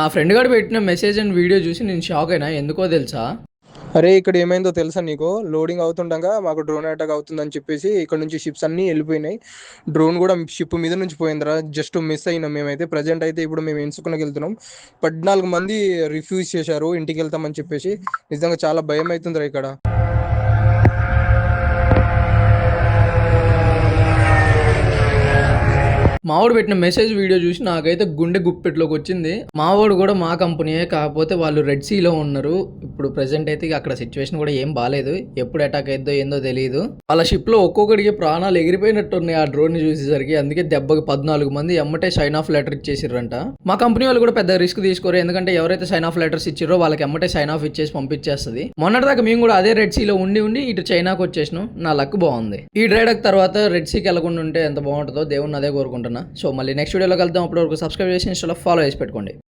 ఆ ఫ్రెండ్ గాడు పెట్టిన మెసేజ్ అండ్ వీడియో చూసి నేను షాక్ అయినా. ఎందుకో తెలుసా? అరే ఇక్కడ ఏమైందో తెలుసా నీకు? లోడింగ్ అవుతుండగా మాకు డ్రోన్ అటాక్ అవుతుందని చెప్పేసి ఇక్కడ నుంచి షిప్స్ అన్నీ వెళ్ళిపోయినాయి. డ్రోన్ కూడా షిప్ మీద నుంచి పోయిందిరా. జస్ట్ మిస్ అయినాం మేమైతే. ప్రజెంట్ అయితే ఇప్పుడు మేము ఎంచుకుని వెళ్తున్నాం. 14 మంది రిఫ్యూజ్ చేశారు ఇంటికి వెళ్తామని చెప్పేసి. నిజంగా చాలా భయం అవుతుందిరా ఇక్కడ. మావాడు పెట్టిన మెసేజ్ వీడియో చూసి నాకైతే గుండె గుప్పెట్లోకి వచ్చింది. మావాడు కూడా మా కంపెనీయే, కాకపోతే వాళ్ళు రెడ్ సీలో ఉన్నారు. ఇప్పుడు ప్రెసెంట్ అయితే అక్కడ సిచ్యువేషన్ కూడా ఏం బాగాలేదు. ఎప్పుడు అటాక్ అయిద్దో ఏందో తెలియదు. వాళ్ళ షిప్ లో ఒక్కొక్కడికి ప్రాణాలు ఎగిరిపోయినట్టున్నాయి ఆ డ్రోన్ ని చూసేసరికి. అందుకే దెబ్బకి 14 మంది ఎమ్మటే సైన్ ఆఫ్ లెటర్ ఇచ్చేసిర్రంట. మా కంపెనీ వాళ్ళు కూడా పెద్ద రిస్క్ తీసుకోరు, ఎందుకంటే ఎవరైతే సైన్ ఆఫ్ లెటర్స్ ఇచ్చారో వాళ్ళకి ఎమ్మటే సైన్ ఆఫ్ ఇచ్చేసి పంపించేస్తుంది. మొన్నటిదాకా మేము కూడా అదే రెడ్ సీలో ఉండి ఇటు చైనాకు వచ్చేసినాం. నా లక్ బాగుంది. ఈ డ్రైడక్ తర్వాత రెడ్ సీకి వెళ్ళకుండా ఉంటే ఎంత బాగుంటుందో దేవుడిని అదే కోరుకుంటున్నాను. సో మళ్ళీ నెక్స్ట్ వీడియోలో కలుద్దాం. అప్పటి వరకు సబ్స్క్రైబ్ చేసి ఇన్స్టాలో ఫాలో చేసి పెట్టుకోండి.